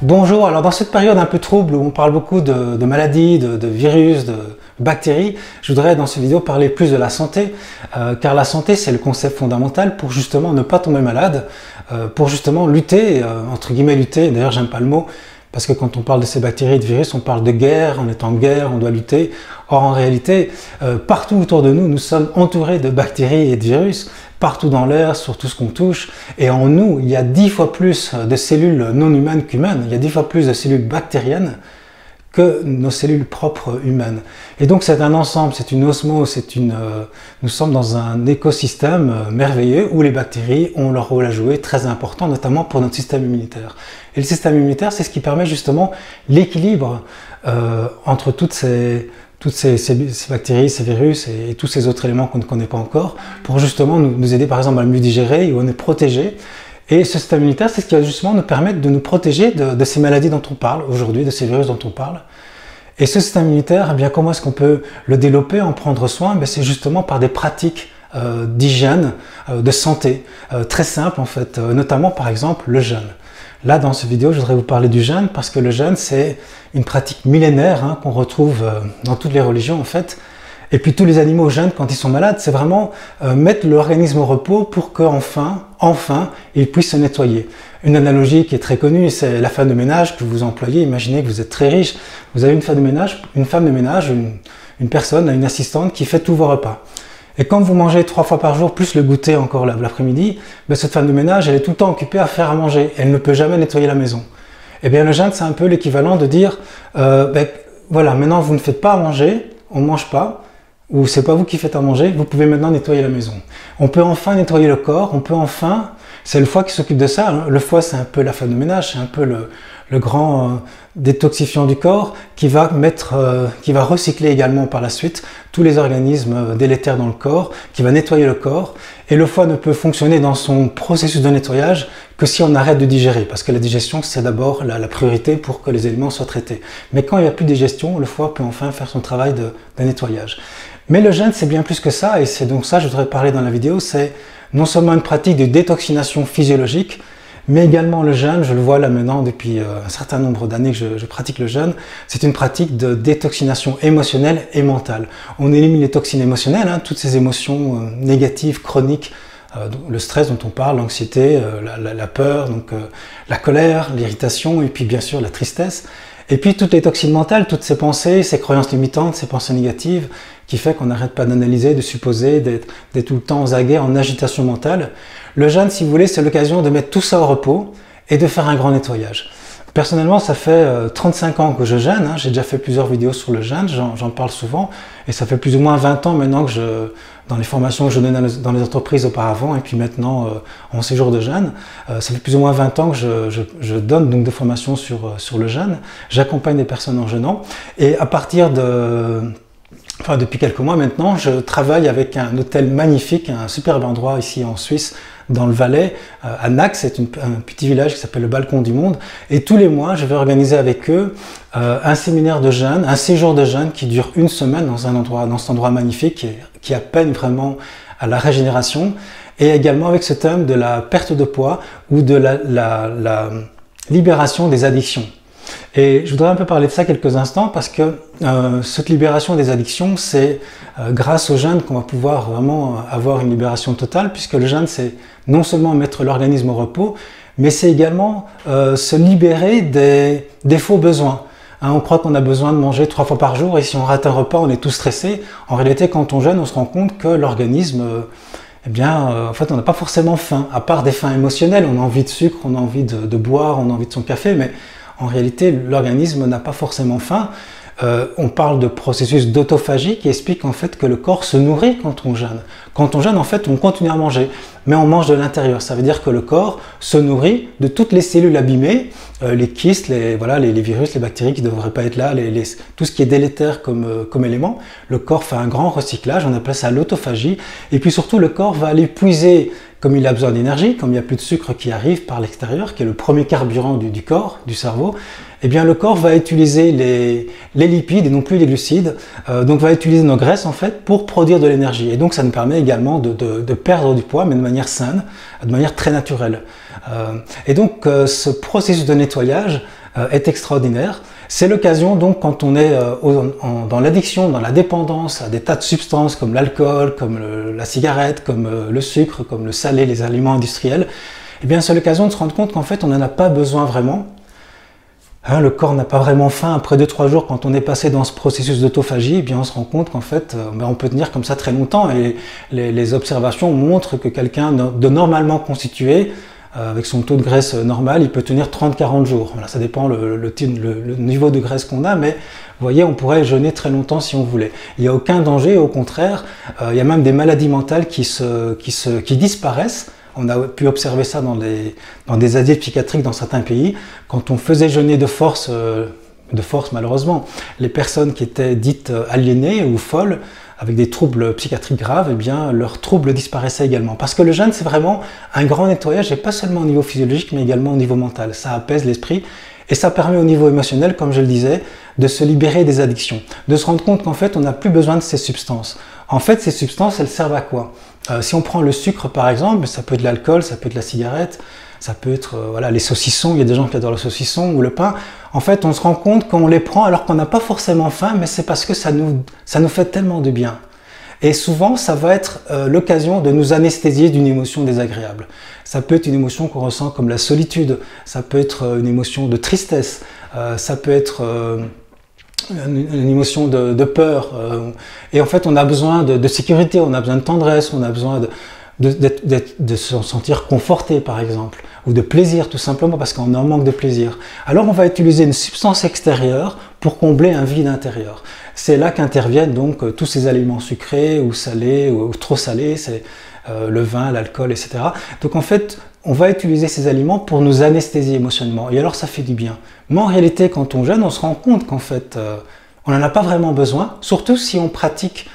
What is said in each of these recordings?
Bonjour, alors dans cette période un peu trouble où on parle beaucoup de maladies, de virus, de bactéries, je voudrais dans cette vidéo parler plus de la santé, car la santé c'est le concept fondamental pour justement ne pas tomber malade, pour justement lutter, entre guillemets lutter, d'ailleurs j'aime pas le mot, parce que quand on parle de ces bactéries et de virus, on parle de guerre, on est en guerre, on doit lutter. Or en réalité, partout autour de nous, nous sommes entourés de bactéries et de virus, partout dans l'air, sur tout ce qu'on touche. Et en nous, il y a 10 fois plus de cellules non humaines qu'humaines, il y a 10 fois plus de cellules bactériennes que nos cellules propres humaines. Et donc c'est un ensemble, c'est une osmose, nous sommes dans un écosystème merveilleux où les bactéries ont leur rôle à jouer très important, notamment pour notre système immunitaire. Et le système immunitaire, c'est ce qui permet justement l'équilibre entre toutes ces bactéries, ces virus et tous ces autres éléments qu'on ne connaît pas encore, pour justement nous aider par exemple à mieux digérer, où on est protégé. Et ce système immunitaire, c'est ce qui va justement nous permettre de nous protéger de ces maladies dont on parle aujourd'hui, de ces virus dont on parle. Et ce système immunitaire, eh bien, comment est-ce qu'on peut le développer, en prendre soin? C'est justement par des pratiques d'hygiène, de santé, très simples en fait, notamment par exemple le jeûne. Là, dans cette vidéo, je voudrais vous parler du jeûne parce que le jeûne, c'est une pratique millénaire qu'on retrouve dans toutes les religions en fait. Et puis tous les animaux jeûnent quand ils sont malades, c'est vraiment mettre l'organisme au repos pour qu'enfin, ils puissent se nettoyer. Une analogie qui est très connue, c'est la femme de ménage que vous employez. Imaginez que vous êtes très riche, vous avez une femme de ménage, une personne, une assistante qui fait tous vos repas. Et quand vous mangez 3 fois par jour, plus le goûter encore l'après-midi, cette femme de ménage, elle est tout le temps occupée à faire à manger. Elle ne peut jamais nettoyer la maison. Et bien le jeûne, c'est un peu l'équivalent de dire, voilà, maintenant vous ne faites pas à manger, on ne mange pas, ou c'est pas vous qui faites à manger, vous pouvez maintenant nettoyer la maison. On peut enfin nettoyer le corps, on peut enfin, c'est le foie qui s'occupe de ça, le foie c'est un peu la femme de ménage, c'est un peu le grand détoxifiant du corps qui va recycler également par la suite tous les organismes délétères dans le corps, qui va nettoyer le corps. Et le foie ne peut fonctionner dans son processus de nettoyage que si on arrête de digérer, parce que la digestion c'est d'abord la priorité pour que les éléments soient traités. Mais quand il n'y a plus de digestion, le foie peut enfin faire son travail de nettoyage. Mais le jeûne c'est bien plus que ça, et c'est donc ça que je voudrais parler dans la vidéo, c'est non seulement une pratique de détoxination physiologique, mais également le jeûne, je le vois là maintenant depuis un certain nombre d'années que je pratique le jeûne, c'est une pratique de détoxination émotionnelle et mentale. On élimine les toxines émotionnelles, toutes ces émotions négatives, chroniques, le stress dont on parle, l'anxiété, la peur, donc la colère, l'irritation et puis bien sûr la tristesse. Et puis toutes les toxines mentales, toutes ces pensées, ces croyances limitantes, ces pensées négatives, qui fait qu'on n'arrête pas d'analyser, de supposer, d'être tout le temps aux aguets, en agitation mentale. Le jeûne, si vous voulez, c'est l'occasion de mettre tout ça au repos et de faire un grand nettoyage. Personnellement, ça fait 35 ans que je jeûne, j'ai déjà fait plusieurs vidéos sur le jeûne, j'en parle souvent, et ça fait plus ou moins 20 ans maintenant que dans les formations que je donnais dans les entreprises auparavant, et puis maintenant en séjour de jeûne, ça fait plus ou moins 20 ans que je donne donc des formations sur le jeûne, j'accompagne des personnes en jeûnant, et à partir depuis quelques mois maintenant, je travaille avec un hôtel magnifique, un superbe endroit ici en Suisse, dans le Valais, à Nax, c'est un petit village qui s'appelle le Balcon du Monde. Et tous les mois, je vais organiser avec eux un séminaire de jeûne, un séjour de jeûne qui dure une semaine dans cet endroit magnifique qui appelle vraiment à la régénération. Et également avec ce thème de la perte de poids ou de la libération des addictions. Et je voudrais un peu parler de ça quelques instants parce que cette libération des addictions, c'est grâce au jeûne qu'on va pouvoir vraiment avoir une libération totale, puisque le jeûne, c'est non seulement mettre l'organisme au repos, mais c'est également se libérer des faux besoins. On croit qu'on a besoin de manger 3 fois par jour et si on rate un repas, on est tout stressé. En réalité, quand on jeûne, on se rend compte que l'organisme... en fait, on n'a pas forcément faim, à part des faims émotionnelles. On a envie de sucre, on a envie de boire, on a envie de son café, mais en réalité, l'organisme n'a pas forcément faim. On parle de processus d'autophagie qui explique en fait que le corps se nourrit quand on jeûne. Quand on jeûne, en fait, on continue à manger, mais on mange de l'intérieur. Ça veut dire que le corps se nourrit de toutes les cellules abîmées, les kystes, les virus, les bactéries qui ne devraient pas être là, tout ce qui est délétère comme élément. Le corps fait un grand recyclage, on appelle ça l'autophagie. Et puis surtout, le corps va aller puiser, comme il a besoin d'énergie, comme il n'y a plus de sucre qui arrive par l'extérieur, qui est le premier carburant du corps, du cerveau, eh bien le corps va utiliser les lipides et non plus les glucides, donc va utiliser nos graisses en fait pour produire de l'énergie. Et donc ça nous permet également de perdre du poids, mais de manière saine, de manière très naturelle. Et donc ce processus de nettoyage est extraordinaire. C'est l'occasion donc quand on est dans l'addiction, dans la dépendance à des tas de substances comme l'alcool, comme la cigarette, comme le sucre, comme le salé, les aliments industriels, eh bien c'est l'occasion de se rendre compte qu'en fait on n'en a pas besoin vraiment. Hein, le corps n'a pas vraiment faim. Après 2-3 jours, quand on est passé dans ce processus d'autophagie, eh bien on se rend compte qu'en fait on peut tenir comme ça très longtemps, et les observations montrent que quelqu'un de normalement constitué, avec son taux de graisse normal, il peut tenir 30-40 jours. Voilà, ça dépend le niveau de graisse qu'on a, mais vous voyez, on pourrait jeûner très longtemps si on voulait. Il n'y a aucun danger, au contraire, il y a même des maladies mentales qui disparaissent. On a pu observer ça dans des asiles psychiatriques dans certains pays. Quand on faisait jeûner de force malheureusement, les personnes qui étaient dites aliénées ou folles, avec des troubles psychiatriques graves, eh bien, leurs troubles disparaissaient également. Parce que le jeûne, c'est vraiment un grand nettoyage, et pas seulement au niveau physiologique, mais également au niveau mental. Ça apaise l'esprit, et ça permet au niveau émotionnel, comme je le disais, de se libérer des addictions, de se rendre compte qu'en fait, on n'a plus besoin de ces substances. En fait, ces substances, elles servent à quoi? Si on prend le sucre, par exemple, ça peut être de l'alcool, ça peut être de la cigarette, ça peut être voilà, les saucissons, il y a des gens qui adorent le saucisson, ou le pain. En fait, on se rend compte qu'on les prend alors qu'on n'a pas forcément faim, mais c'est parce que ça nous fait tellement de bien. Et souvent, ça va être l'occasion de nous anesthésier d'une émotion désagréable. Ça peut être une émotion qu'on ressent comme la solitude, ça peut être une émotion de tristesse, ça peut être une émotion de peur. Et en fait, on a besoin de sécurité, on a besoin de tendresse, on a besoin de se sentir conforté, par exemple, ou de plaisir, tout simplement, parce qu'on est en manque de plaisir. Alors, on va utiliser une substance extérieure pour combler un vide intérieur. C'est là qu'interviennent donc tous ces aliments sucrés ou salés ou trop salés, c'est le vin, l'alcool, etc. Donc en fait, on va utiliser ces aliments pour nous anesthésier émotionnellement. Et alors ça fait du bien. Mais en réalité, quand on jeûne, on se rend compte qu'en fait, on n'en a pas vraiment besoin, surtout si on pratique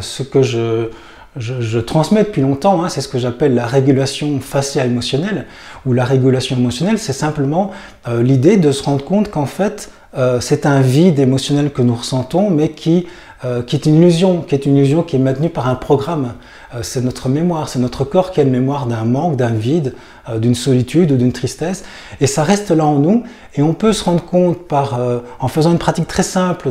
ce que je transmets depuis longtemps, hein, c'est ce que j'appelle la régulation faciale émotionnelle, ou la régulation émotionnelle, c'est simplement l'idée de se rendre compte qu'en fait, c'est un vide émotionnel que nous ressentons, mais qui est une illusion, qui est maintenue par un programme. C'est notre mémoire, c'est notre corps qui a une mémoire d'un manque, d'un vide, d'une solitude ou d'une tristesse, et ça reste là en nous, et on peut se rendre compte en faisant une pratique très simple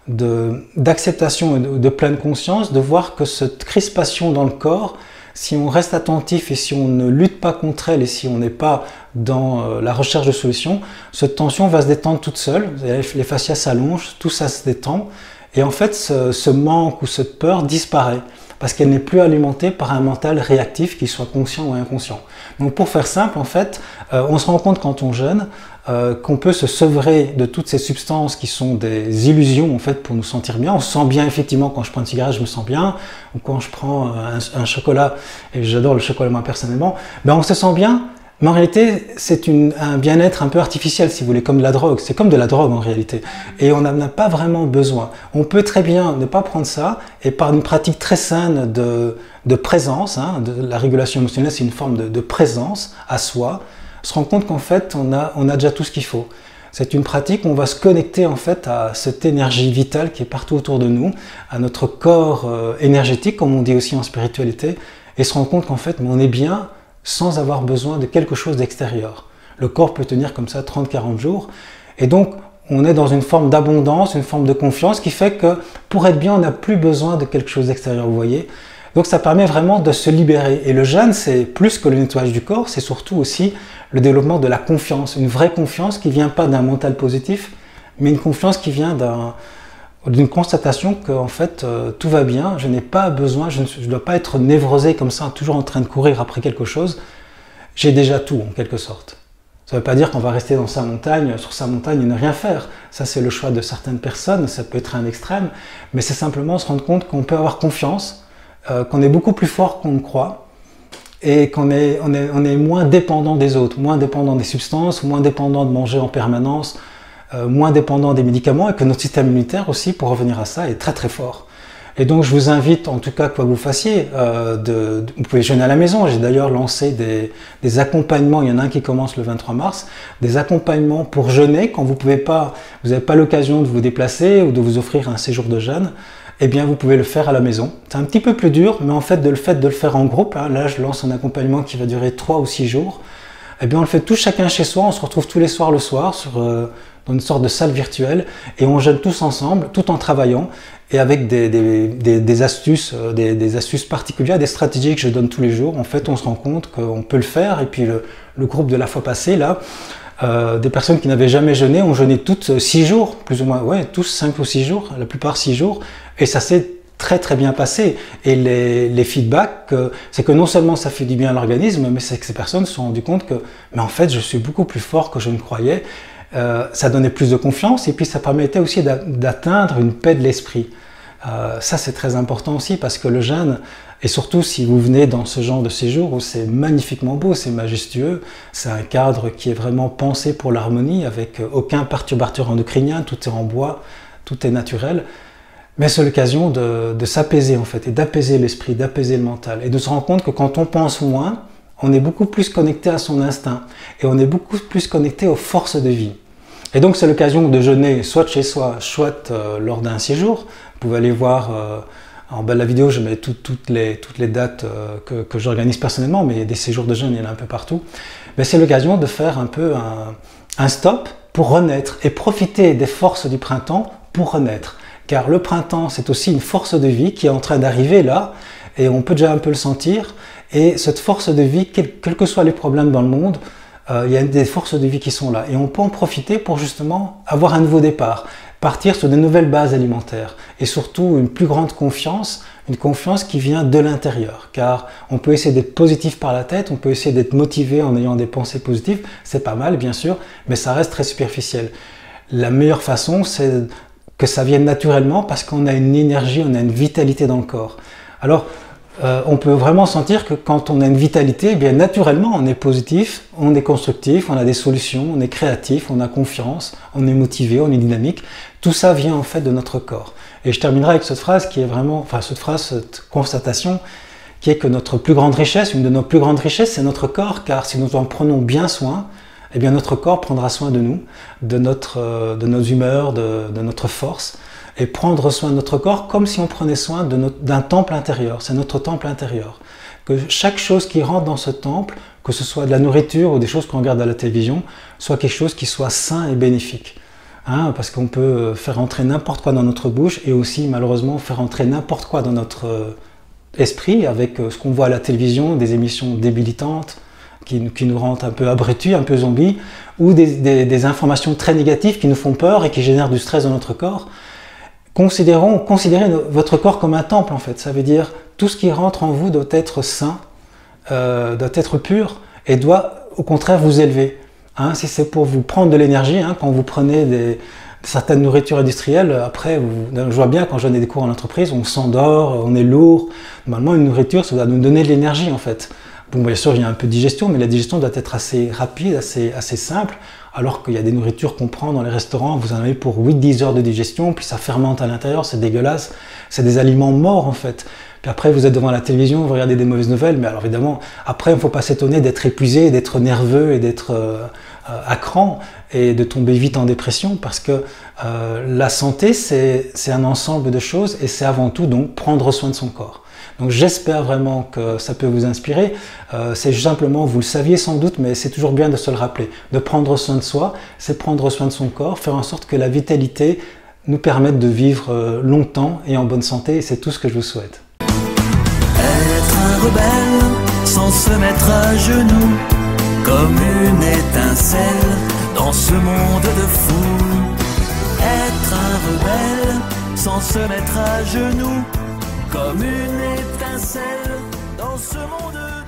d'acceptation et de pleine conscience, de voir que cette crispation dans le corps, si on reste attentif et si on ne lutte pas contre elle et si on n'est pas dans la recherche de solutions, cette tension va se détendre toute seule, les fascias s'allongent, tout ça se détend, et en fait ce manque ou cette peur disparaît, parce qu'elle n'est plus alimentée par un mental réactif, qu'il soit conscient ou inconscient. Donc pour faire simple, en fait, on se rend compte quand on jeûne qu'on peut se sevrer de toutes ces substances qui sont des illusions en fait pour nous sentir bien. On se sent bien effectivement quand je prends une cigarette, je me sens bien, ou quand je prends un chocolat, et j'adore le chocolat moi personnellement, ben on se sent bien, mais en réalité c'est un bien-être un peu artificiel si vous voulez, comme de la drogue. C'est comme de la drogue en réalité, et on n'en a pas vraiment besoin. On peut très bien ne pas prendre ça, et par une pratique très saine de présence, hein, la régulation émotionnelle c'est une forme de présence à soi, se rend compte qu'en fait on a déjà tout ce qu'il faut. C'est une pratique où on va se connecter en fait à cette énergie vitale qui est partout autour de nous, à notre corps énergétique comme on dit aussi en spiritualité, et se rend compte qu'en fait on est bien sans avoir besoin de quelque chose d'extérieur. Le corps peut tenir comme ça 30-40 jours, et donc on est dans une forme d'abondance, une forme de confiance qui fait que pour être bien on n'a plus besoin de quelque chose d'extérieur, vous voyez. Donc ça permet vraiment de se libérer. Et le jeûne, c'est plus que le nettoyage du corps, c'est surtout aussi le développement de la confiance. Une vraie confiance qui ne vient pas d'un mental positif, mais une confiance qui vient d'une constatation que en fait tout va bien, je n'ai pas besoin, je ne dois pas être névrosé comme ça, toujours en train de courir après quelque chose. J'ai déjà tout en quelque sorte. Ça ne veut pas dire qu'on va rester dans sa montagne, sur sa montagne et ne rien faire. Ça c'est le choix de certaines personnes, ça peut être un extrême, mais c'est simplement se rendre compte qu'on peut avoir confiance, qu'on est beaucoup plus fort qu'on ne croit, et qu'on est moins dépendant des autres, moins dépendant des substances, moins dépendant de manger en permanence, moins dépendant des médicaments, et que notre système immunitaire aussi, pour revenir à ça, est très très fort. Et donc je vous invite, en tout cas quoi que vous fassiez, vous pouvez jeûner à la maison. J'ai d'ailleurs lancé des accompagnements, il y en a un qui commence le 23 mars, des accompagnements pour jeûner quand vous n'avez pas l'occasion de vous déplacer ou de vous offrir un séjour de jeûne. Eh bien vous pouvez le faire à la maison. C'est un petit peu plus dur, mais en fait de le faire en groupe, hein, là je lance un accompagnement qui va durer 3 ou 6 jours, eh bien on le fait tous chacun chez soi, on se retrouve tous les soirs le soir dans une sorte de salle virtuelle et on jeûne tous ensemble, tout en travaillant et avec des astuces particulières, des stratégies que je donne tous les jours. En fait, on se rend compte qu'on peut le faire et puis le groupe de la fois passée, là, des personnes qui n'avaient jamais jeûné ont jeûné toutes 6 jours, plus ou moins, ouais, tous 5 ou 6 jours, la plupart 6 jours, et ça s'est très très bien passé. Et les feedbacks, c'est que non seulement ça fait du bien à l'organisme, mais c'est que ces personnes se sont rendues compte que, mais en fait, je suis beaucoup plus fort que je ne croyais. Ça donnait plus de confiance et puis ça permettait aussi d'atteindre une paix de l'esprit. Ça c'est très important aussi parce que le jeûne, et surtout si vous venez dans ce genre de séjour où c'est magnifiquement beau, c'est majestueux, c'est un cadre qui est vraiment pensé pour l'harmonie avec aucun perturbateur endocrinien, tout est en bois, tout est naturel, mais c'est l'occasion de s'apaiser en fait et d'apaiser l'esprit, d'apaiser le mental et de se rendre compte que quand on pense moins, on est beaucoup plus connecté à son instinct et on est beaucoup plus connecté aux forces de vie. Et donc c'est l'occasion de jeûner soit chez soi, soit lors d'un séjour. Vous pouvez aller voir en bas de la vidéo, je mets toutes les dates que j'organise personnellement, mais des séjours de jeûne, il y en a un peu partout. Mais c'est l'occasion de faire un peu un stop pour renaître et profiter des forces du printemps pour renaître. Car le printemps, c'est aussi une force de vie qui est en train d'arriver là, et on peut déjà un peu le sentir. Et cette force de vie, quels que soient les problèmes dans le monde, il y a des forces de vie qui sont là. Et on peut en profiter pour justement avoir un nouveau départ, partir sur de nouvelles bases alimentaires. Et surtout une plus grande confiance, une confiance qui vient de l'intérieur. Car on peut essayer d'être positif par la tête, on peut essayer d'être motivé en ayant des pensées positives. C'est pas mal, bien sûr, mais ça reste très superficiel. La meilleure façon, c'est que ça vienne naturellement parce qu'on a une énergie, on a une vitalité dans le corps. Alors, on peut vraiment sentir que quand on a une vitalité, eh bien naturellement on est positif, on est constructif, on a des solutions, on est créatif, on a confiance, on est motivé, on est dynamique. Tout ça vient en fait de notre corps. Et je terminerai avec cette phrase qui est vraiment, enfin cette constatation qui est que notre plus grande richesse, une de nos plus grandes richesses, c'est notre corps, car si nous en prenons bien soin, eh bien notre corps prendra soin de nous, de nos humeurs, de notre force. Et prendre soin de notre corps comme si on prenait soin d'un temple intérieur. C'est notre temple intérieur. Que chaque chose qui rentre dans ce temple, que ce soit de la nourriture ou des choses qu'on regarde à la télévision, soit quelque chose qui soit sain et bénéfique. Hein, parce qu'on peut faire entrer n'importe quoi dans notre bouche et aussi malheureusement faire entrer n'importe quoi dans notre esprit avec ce qu'on voit à la télévision, des émissions débilitantes qui nous rendent un peu abrutis, un peu zombies, ou des informations très négatives qui nous font peur et qui génèrent du stress dans notre corps. Considérez votre corps comme un temple en fait, ça veut dire tout ce qui rentre en vous doit être sain, doit être pur et doit au contraire vous élever. Hein, si c'est pour vous prendre de l'énergie, hein, quand vous prenez certaines nourritures industrielles, après, je vois bien quand je donne des cours en entreprise, on s'endort, on est lourd. Normalement une nourriture ça doit nous donner de l'énergie en fait. Bon, bien sûr il y a un peu de digestion, mais la digestion doit être assez rapide, assez simple. Alors qu'il y a des nourritures qu'on prend dans les restaurants, vous en avez pour 8-10 heures de digestion, puis ça fermente à l'intérieur, c'est dégueulasse. C'est des aliments morts en fait. Puis après vous êtes devant la télévision, vous regardez des mauvaises nouvelles, mais alors évidemment, après il ne faut pas s'étonner d'être épuisé, d'être nerveux et d'être à cran et de tomber vite en dépression parce que la santé c'est un ensemble de choses et c'est avant tout donc prendre soin de son corps. Donc j'espère vraiment que ça peut vous inspirer. C'est simplement, vous le saviez sans doute, mais c'est toujours bien de se le rappeler. De prendre soin de soi, c'est prendre soin de son corps, faire en sorte que la vitalité nous permette de vivre longtemps et en bonne santé. Et c'est tout ce que je vous souhaite. Être un rebelle sans se mettre à genoux, comme une étincelle dans ce monde de fous. Être un rebelle sans se mettre à genoux, comme une étincelle dans ce monde.